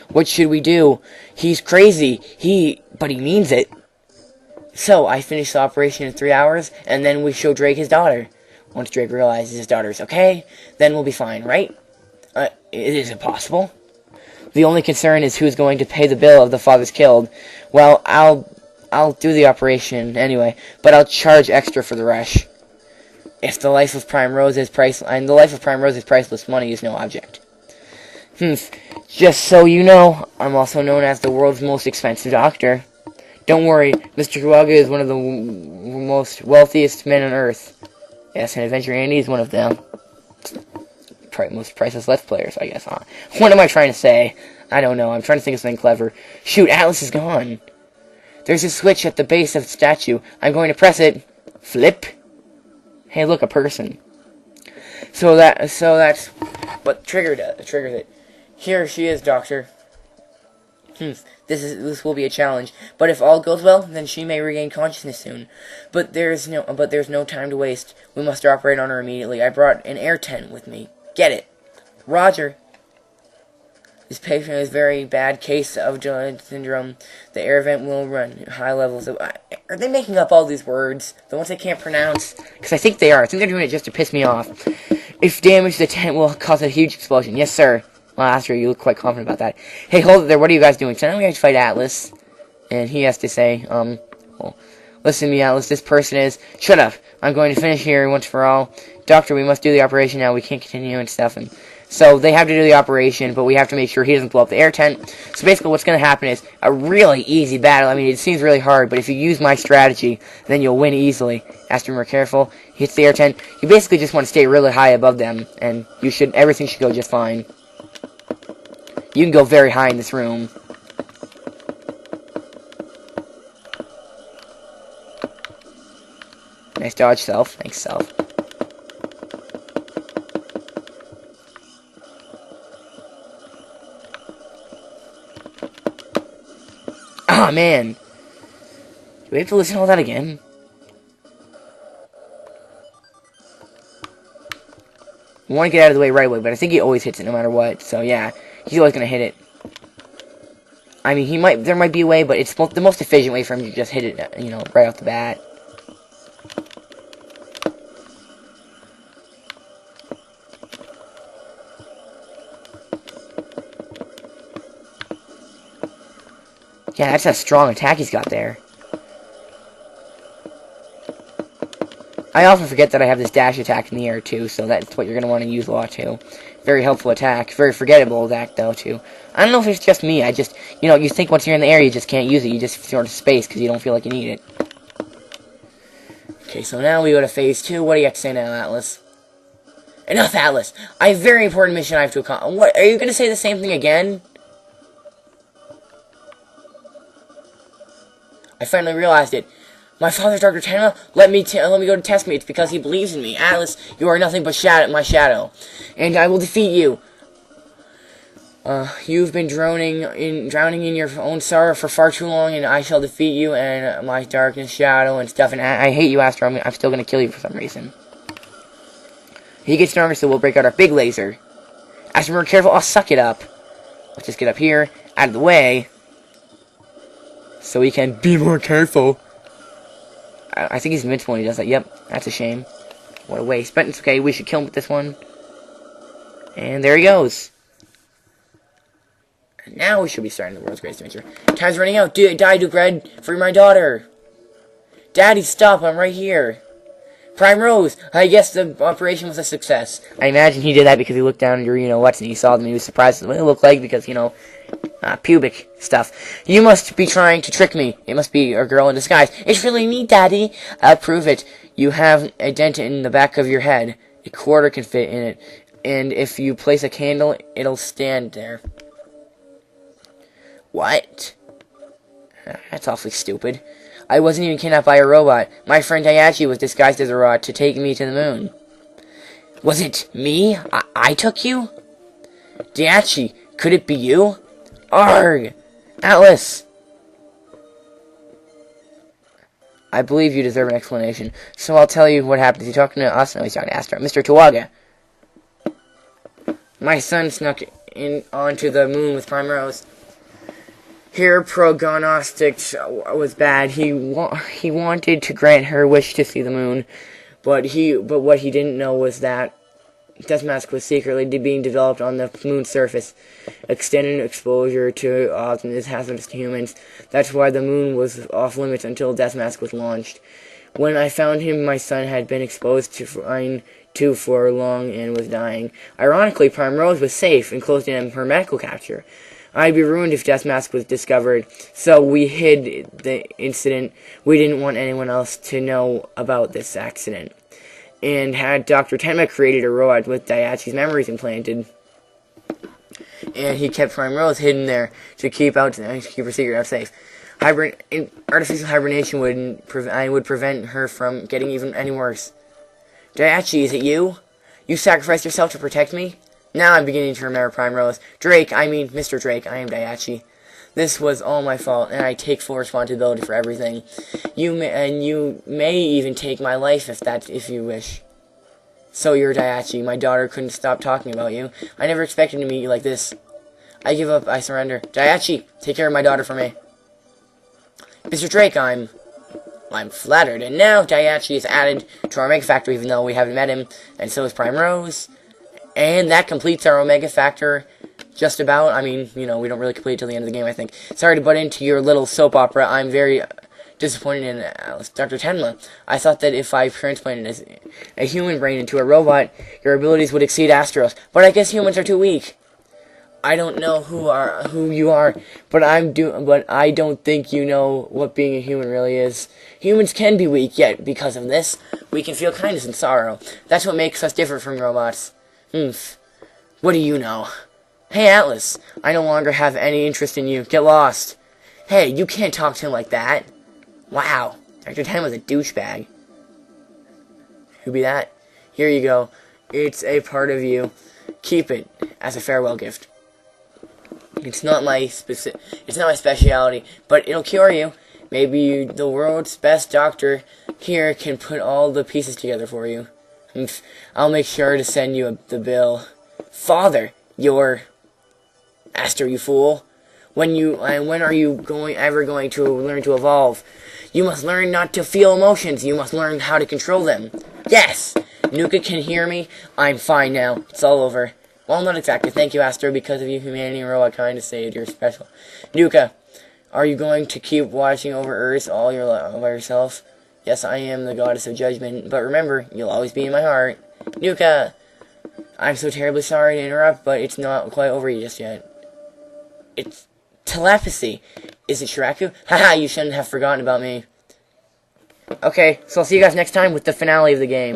What should we do? He's crazy. But he means it. So, I finished the operation in 3 hours, and then we show Drake his daughter. Once Drake realizes his daughter's okay, then we'll be fine, right? Is it possible? The only concern is who's going to pay the bill if the father's killed. Well, I'll do the operation anyway, but I'll charge extra for the rush. If the life of Primrose is priceless, and the life of Primrose is priceless, money is no object. Just so you know, I'm also known as the world's most expensive doctor. Don't worry, Mr. Kuwaga is one of the most wealthiest men on Earth. Yes, and Adventure Andy is one of them. Most priceless Let's Players, I guess, huh? What am I trying to say? I don't know, I'm trying to think of something clever. Shoot, Atlas is gone. There's a switch at the base of the statue. I'm going to press it. Flip. Hey, look, a person. So that's what triggers it. Here she is, Doctor. This will be a challenge. But if all goes well, then she may regain consciousness soon. But there's no time to waste. We must operate on her immediately. I brought an air tent with me. Get it. Roger. This patient has a very bad case of joint syndrome. The air vent will run high levels of... Are they making up all these words? The ones they can't pronounce? Because I think they are. I think they're doing it just to piss me off. If damage, the tent will cause a huge explosion. Yes, sir. Well, Astro, you look quite confident about that. Hey, hold it there. What are you guys doing? So now we have to fight Atlas. And he has to say, well, listen to me, Atlas. This person is... Shut up. I'm going to finish here once for all. Doctor, we must do the operation now. We can't continue and stuff. And so they have to do the operation, but we have to make sure he doesn't blow up the air tent. So basically what's going to happen is a really easy battle. I mean, it seems really hard, but if you use my strategy, then you'll win easily. Have to be more careful. He hits the air tent. You basically just want to stay really high above them, and everything should go just fine. You can go very high in this room. Nice dodge, Self. Thanks, Self. Ah, man. Do we have to listen to all that again? We want to get out of the way right away, but I think he always hits it no matter what. So, yeah. He's always going to hit it. I mean, there might be a way, but it's the most efficient way for him to just hit it, right off the bat. Yeah, that's a strong attack he's got there. I often forget that I have this dash attack in the air, too, so that's what you're going to want to use a lot, too. Very helpful attack. Very forgettable attack, though, too. I don't know if it's just me. I just, you think once you're in the air, you just can't use it. You just throw it to space because you don't feel like you need it. Okay, so now we go to phase 2. What do you have to say now, Atlas? Enough, Atlas! I have a very important mission I have to accomplish. What? Are you going to say the same thing again? I finally realized it. My father's Dr. Tenma let me go to test me. It's because he believes in me. Atlas, you are nothing but my shadow. And I will defeat you. You've been drowning in your own sorrow for far too long, and I shall defeat you and my darkness shadow and stuff. And I hate you, Astro. I'm still going to kill you for some reason. He gets stronger, so we'll break out our big laser. Astro, be careful. I'll suck it up. Let's just get up here, out of the way, so we can be more careful. I think he's invincible when he does that. Yep, that's a shame. What a waste. But it's okay, we should kill him with this one. And there he goes. And now we should be starting the world's greatest adventure. Time's running out. Die, Dugred. Free my daughter. Daddy, stop. I'm right here. Primrose. I guess the operation was a success. I imagine he did that because he looked down at your, and he saw them and he was surprised at what it looked like because, pubic stuff. You must be trying to trick me. It must be a girl in disguise. It's really me, Daddy. I'll prove it. You have a dent in the back of your head. A quarter can fit in it. And if you place a candle, it'll stand there. What? That's awfully stupid. I wasn't even kidnapped by a robot. My friend Daichi was disguised as a robot to take me to the moon. Was it me? I took you? Daichi, could it be you? Arg! Atlas! I believe you deserve an explanation, so I'll tell you what happened. Is he talking to us? No, he's talking to Astro. Mr. Kuwaga. My son snuck onto the moon with Primrose. Here, prognostic was bad. He wanted to grant her wish to see the moon, but what he didn't know was that Death Mask was secretly being developed on the moon's surface, extending exposure to is hazardous to humans. That's why the moon was off limits until Death Mask was launched. When I found him, my son had been exposed to fine too for long and was dying. Ironically, Primrose was safe and close in her medical capture. I'd be ruined if Death Mask was discovered, so we hid the incident. We didn't want anyone else to know about this accident. And had Dr. Tenma created a robot with Daiachi's memories implanted. And he kept Primrose hidden there to keep her secret out safe. Artificial hibernation would prevent her from getting even any worse. Daiachi, is it you? You sacrificed yourself to protect me? Now I'm beginning to remember Primrose. Mr. Drake, I am Daiachi. This was all my fault, and I take full responsibility for everything. You may even take my life if you wish. So you're Daiachi. My daughter couldn't stop talking about you. I never expected to meet you like this. I give up. I surrender. Daiachi, take care of my daughter for me. Mr. Drake, I'm flattered. And now Daiachi is added to our Omega Factor, even though we haven't met him, and so is Primrose. And that completes our Omega Factor. Just about. I mean, we don't really complete it till the end of the game, I think. Sorry to butt into your little soap opera. I'm very disappointed in Dr. Tenma. I thought that if I transplanted a human brain into a robot, your abilities would exceed Astro's. But I guess humans are too weak. I don't know who you are, but I don't think you know what being a human really is. Humans can be weak, yet because of this, we can feel kindness and sorrow. That's what makes us different from robots. What do you know? Hey, Atlas, I no longer have any interest in you. Get lost. Hey, you can't talk to him like that. Wow, Dr. Tenma was a douchebag. Who be that? Here you go. It's a part of you. Keep it as a farewell gift. It's not my specialty, but it'll cure you. Maybe the world's best doctor here can put all the pieces together for you. I'll make sure to send you the bill. Father, you're Astro, you fool. When are you ever going to learn to evolve? You must learn not to feel emotions. You must learn how to control them. Yes! Nuka can hear me. I'm fine now. It's all over. Well, not exactly. Thank you, Astro. Because of you, humanity and robot kind of saved. You're special. Nuka, are you going to keep watching over Earth all by yourself? Yes, I am the goddess of judgment. But remember, you'll always be in my heart. Nuka! I'm so terribly sorry to interrupt, but it's not quite over just yet. It's telepathy. Is it Shiraku? Haha, you shouldn't have forgotten about me. Okay, so I'll see you guys next time with the finale of the game.